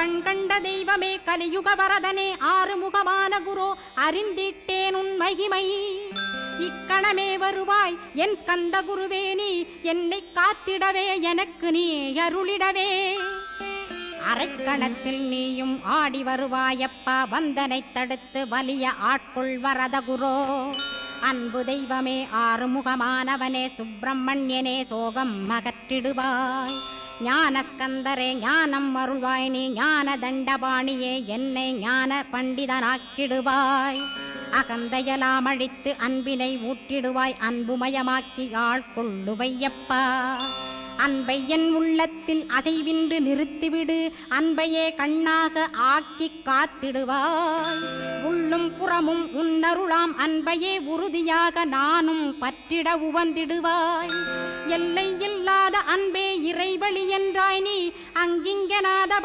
கண்கண்ட தெய்வமே கலியுக வரதனே ஆறுமுகமான குரு அறிந்திட்டேன் உன் மகிமை இக்கணமே வருவாய் என் ஸ்கந்த குருவே நீ என்னை காத்திடவே எனக்கு நீ அருளிடவே அரைக்கணத்தில் நீயும் ஆடி வருவாயப்பா வந்தனை தடுத்து வலிய ஆட்கொள் வரத குரோ அன்பு தெய்வமே ஆறுமுகமானவனே சுப்பிரமணியனே சோகம் அகற்றிடுவாய் ஞானஸ்கந்தரே ஞானம் அருள்வாய் நீ ஞான தண்டபாணியே என்னை ஞான பண்டிதனாக்கிடுவாய் அகந்தையலாம் அழித்து அன்பினை ஊட்டிடுவாய் அன்புமயமாக்கி ஆள்கொள்ளுவையப்பா அன்பை என் உள்ளத்தில் அசைவின்று நிறுத்திவிடு அன்பையே கண்ணாக ஆக்கி காத்திடுவாய் உள்ளும் புறமும் உன்னருளாம் அன்பையே உறுதியாக நானும் பற்றிட உவந்திடுவாய் எல்லை இல்லாத அன்பே இறைவழி என்றாய் நீ அங்கிங்கனாதபடி